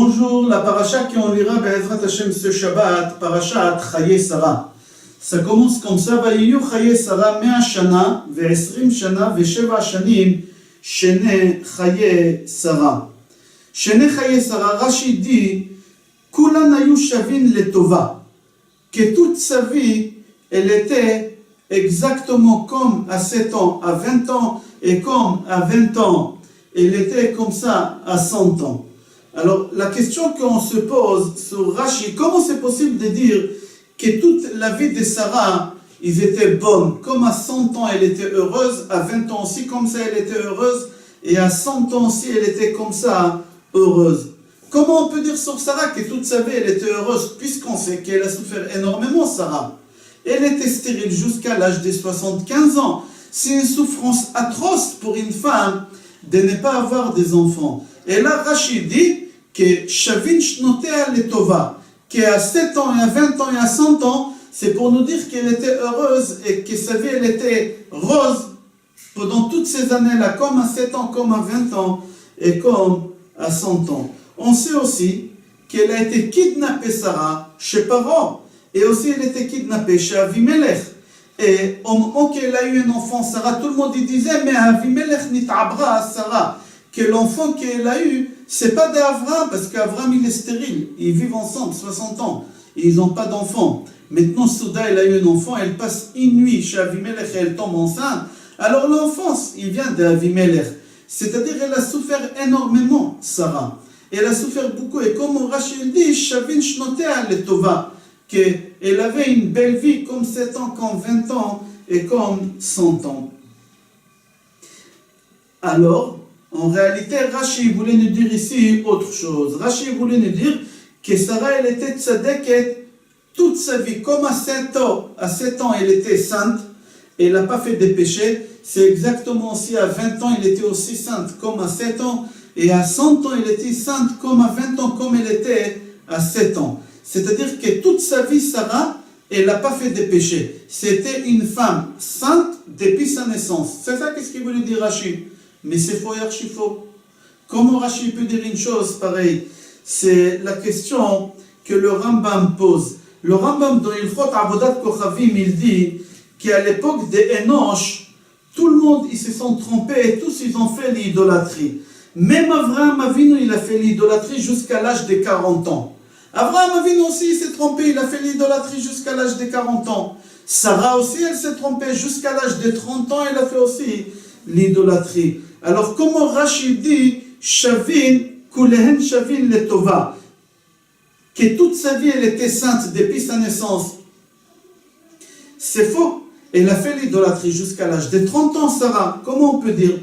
Bonjour, la paracha qu'on lira Be'ezrat Hashem ce Shabbat, parashat Chaye Sarah. Ça commence comme ça, Vayiyu Chaye Sarah 100 shana, ve-20 shana, ve-7 shanim, Shene Chaye Sarah. Shene Chaye Sarah, Rashi dit, Kulan hayu shavin letova, que toute sa vie, elle était exactement comme à 7 ans, à 20 ans, et comme à 20 ans, elle était comme ça à 100 ans. Alors, la question qu'on se pose sur Rashi, comment c'est possible de dire que toute la vie de Sarah, ils étaient bonnes, comme à 100 ans elle était heureuse, à 20 ans aussi comme ça elle était heureuse, et à 100 ans aussi elle était comme ça heureuse. Comment on peut dire sur Sarah que toute sa vie elle était heureuse, puisqu'on sait qu'elle a souffert énormément, Sarah. Elle était stérile jusqu'à l'âge de 75 ans. C'est une souffrance atroce pour une femme de ne pas avoir des enfants. Et là, Rachid dit que Shavin Shnotea Letova, qu'à 7 ans et à 20 ans et à 100 ans, c'est pour nous dire qu'elle était heureuse et que sa vie elle était rose pendant toutes ces années-là, comme à 7 ans, comme à 20 ans et comme à 100 ans. On sait aussi qu'elle a été kidnappée, Sarah, chez Paro, et aussi elle était kidnappée chez Avimelech. Et au moment qu'elle a eu un enfant, Sarah, tout le monde disait, mais Avimelech nit'abra Sarah, que l'enfant qu'elle a eu, c'est pas d'Avram, parce qu'Avram il est stérile, ils vivent ensemble 60 ans, et ils n'ont pas d'enfant. Maintenant, Souda, elle a eu un enfant, elle passe une nuit chez Avimelech et elle tombe enceinte. Alors l'enfant, il vient d'Avimelech. C'est-à-dire, elle a souffert énormément, Sarah. Elle a souffert beaucoup, et comme Rachel dit, Shavin Shnotea Letova, qu'elle avait une belle vie comme 7 ans, comme 20 ans, et comme 100 ans. Alors, en réalité, Rashi voulait nous dire ici autre chose. Rashi voulait nous dire que Sarah, elle était tzadeket toute sa vie. Comme à 7 ans, elle était sainte, elle n'a pas fait de péché. C'est exactement aussi à 20 ans, elle était aussi sainte, comme à 7 ans. Et à 100 ans, elle était sainte, comme à 20 ans, comme elle était à 7 ans. C'est-à-dire que toute sa vie, Sarah, elle n'a pas fait de péché. C'était une femme sainte depuis sa naissance. C'est ça qu'est-ce qu'il voulait dire Rashi. Mais c'est faux et archi faux. Comment Rashi peut dire une chose pareille? C'est la question que le Rambam pose. Le Rambam dans Ilchot Avodat Kochavim, il dit qu'à l'époque des Enoch, tout le monde, ils se sont trompés et tous ils ont fait l'idolâtrie. Même Avraham Avinu, il a fait l'idolâtrie jusqu'à l'âge de 40 ans. Avraham Avinu aussi, il s'est trompé, il a fait l'idolâtrie jusqu'à l'âge de 40 ans. Sarah aussi, elle s'est trompée jusqu'à l'âge de 30 ans, elle a fait aussi l'idolâtrie. Alors, comment Rachid dit Shavin, Kulehen Shavin Letova, que toute sa vie elle était sainte depuis sa naissance? C'est faux. Elle a fait l'idolâtrie jusqu'à l'âge de 30 ans, Sarah. Comment on peut dire?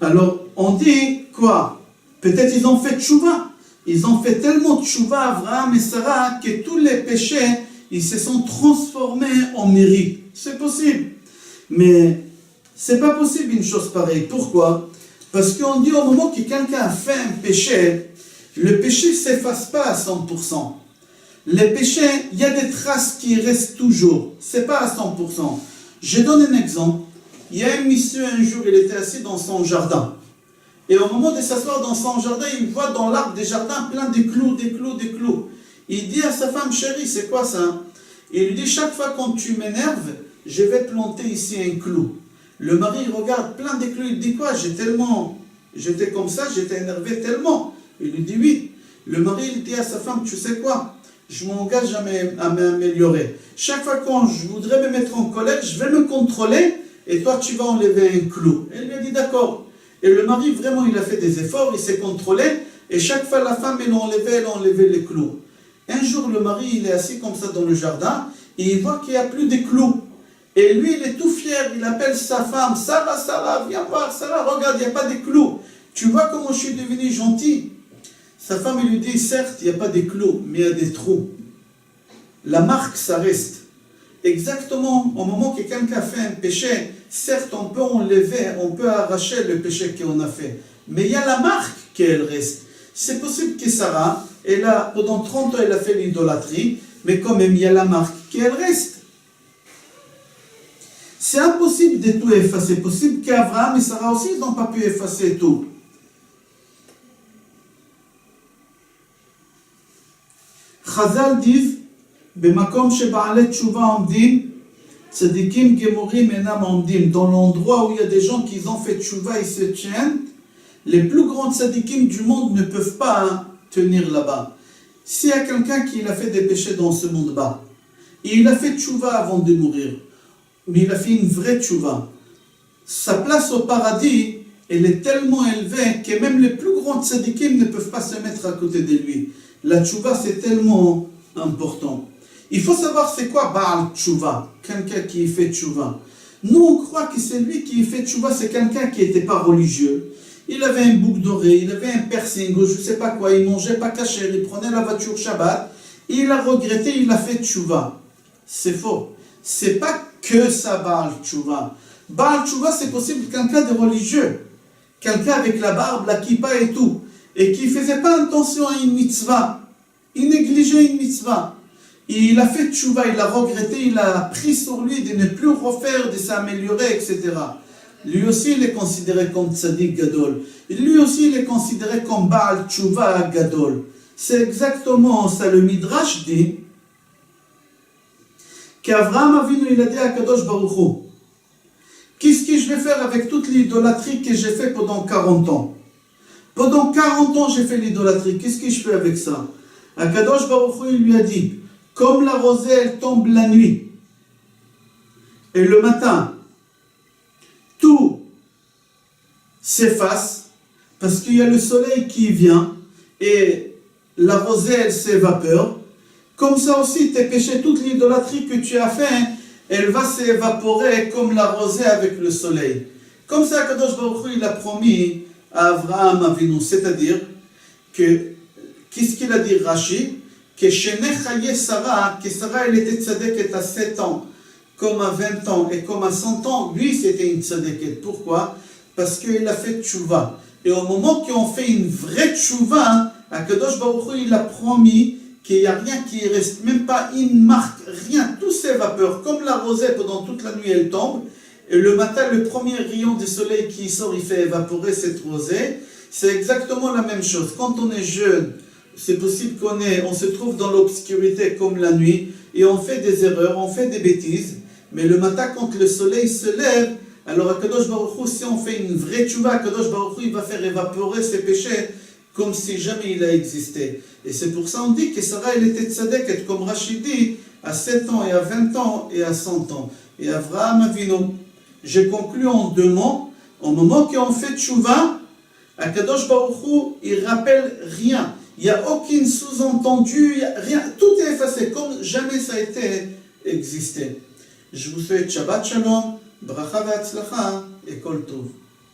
Alors, on dit quoi? Peut-être ils ont fait tchouva. Ils ont fait tellement de tchouva, Avraham et Sarah, que tous les péchés, ils se sont transformés en mérite. C'est possible. Mais c'est pas possible une chose pareille. Pourquoi? Parce qu'on dit au moment que quelqu'un a fait un péché, le péché ne s'efface pas à 100%. Les péchés, il y a des traces qui restent toujours. C'est pas à 100%. Je donne un exemple. Il y a un monsieur, un jour, il était assis dans son jardin. Et au moment de s'asseoir dans son jardin, il voit dans l'arbre des jardins plein de clous, des clous, des clous. Il dit à sa femme, chérie, c'est quoi ça? Il lui dit, chaque fois quand tu m'énerves, je vais planter ici un clou. Le mari regarde plein de clous, il dit quoi? J'étais comme ça, j'étais énervé tellement. Il lui dit oui. Le mari il dit à sa femme, tu sais quoi? Je m'engage à m'améliorer. Chaque fois quand je voudrais me mettre en colère, je vais me contrôler et toi tu vas enlever un clou. Elle lui a dit d'accord. Et le mari vraiment il a fait des efforts, il s'est contrôlé et chaque fois la femme elle enlevait les clous. Un jour le mari il est assis comme ça dans le jardin et il voit qu'il n'y a plus de clous. Et lui, il est tout fier, il appelle sa femme, Sarah, Sarah, viens voir, Sarah, regarde, il n'y a pas de clous. Tu vois comment je suis devenu gentil? Sa femme, elle lui dit, certes, il n'y a pas de clous, mais il y a des trous. La marque, ça reste. Exactement, au moment que quelqu'un fait un péché, certes, on peut enlever, on peut arracher le péché qu'on a fait. Mais il y a la marque qu'elle reste. C'est possible que Sarah, pendant 30 ans, elle a fait l'idolâtrie, mais quand même, il y a la marque qu'elle reste. C'est impossible de tout effacer. C'est possible qu'Abraham et Sarah aussi, ils n'ont pas pu effacer tout. Chazal disent, Bemakom sheba'alet tshuva omdim, tzadikim gemorim enam omdim. Dans l'endroit où il y a des gens qui ont fait tshuva, ils se tiennent, les plus grands tzadikim du monde ne peuvent pas tenir là-bas. S'il y a quelqu'un qui a fait des péchés dans ce monde-bas, et il a fait tshuva avant de mourir, mais il a fait une vraie tshuva, sa place au paradis, elle est tellement élevée que même les plus grands tzadikim ne peuvent pas se mettre à côté de lui. La tshuva, c'est tellement important. Il faut savoir c'est quoi Baal Tshuva, quelqu'un qui fait tshuva. Nous, on croit que c'est lui qui fait tshuva, c'est quelqu'un qui n'était pas religieux. Il avait un bouc d'oreille, il avait un piercing, ou je ne sais pas quoi, il mangeait pas kasher, il prenait la voiture Shabbat, et il a regretté, il a fait tshuva. C'est faux. C'est pas que ça Baal Tshuva. Baal Tshuva, c'est possible quelqu'un de religieux, quelqu'un avec la barbe, la kippa et tout, et qui ne faisait pas attention à une mitzvah, il négligeait une mitzvah. Il a fait tshuva, il a regretté, il a pris sur lui de ne plus refaire, de s'améliorer, etc. Lui aussi, il est considéré comme tzaddik gadol. Et lui aussi, il est considéré comme Baal Tshuva gadol. C'est exactement ça. Le Midrash dit qu'Avraham Avinu, il a dit à Kadosh Baruch Hu, qu'est-ce que je vais faire avec toute l'idolâtrie que j'ai fait pendant 40 ans? Pendant 40 ans, j'ai fait l'idolâtrie. Qu'est-ce que je fais avec ça? Kadosh Baruch Hu, il lui a dit, comme la rosée, elle tombe la nuit, et le matin, tout s'efface, parce qu'il y a le soleil qui vient, et la rosée, elle s'évapore. Comme ça aussi, tes péchés, toute l'idolâtrie que tu as fait, elle va s'évaporer comme la rosée avec le soleil. Comme ça, Kadosh Baruch Hu, il a promis à Avraham Avinu, c'est-à-dire que, qu'est-ce qu'il a dit Rashi? Que Sarah, elle était tzadeket à 7 ans, comme à 20 ans et comme à 100 ans, lui c'était une tzadeket. Pourquoi? Parce qu'il a fait tshuva. Et au moment qu'on fait une vraie tshuva, Akadosh Baruch Hu, il a promis qu'il n'y a rien qui reste, même pas une marque, rien, tout s'évapore. Comme la rosée, pendant toute la nuit, elle tombe. Et le matin, le premier rayon du soleil qui sort, il fait évaporer cette rosée. C'est exactement la même chose. Quand on est jeune, c'est possible on se trouve dans l'obscurité comme la nuit, et on fait des erreurs, on fait des bêtises, mais le matin quand le soleil se lève, alors Akadosh Baruch Hu, si on fait une vraie tchouva, Akadosh Baruch Hu, il va faire évaporer ses péchés comme si jamais il a existé. Et c'est pour ça qu'on dit que Sarah, elle était tzadeket, comme Rachid dit, à 7 ans et à 20 ans et à 100 ans. Et Avraham Avinu, j'ai conclu en 2 mots, au moment qu'on fait tchouva, Akadosh Baruch Hu, il rappelle rien. Il n'y a aucun sous-entendu, rien, tout est effacé, comme jamais ça a été existé. Je vous souhaite Shabbat Shalom, Bracha Ve'atzlacha et Kol Tov.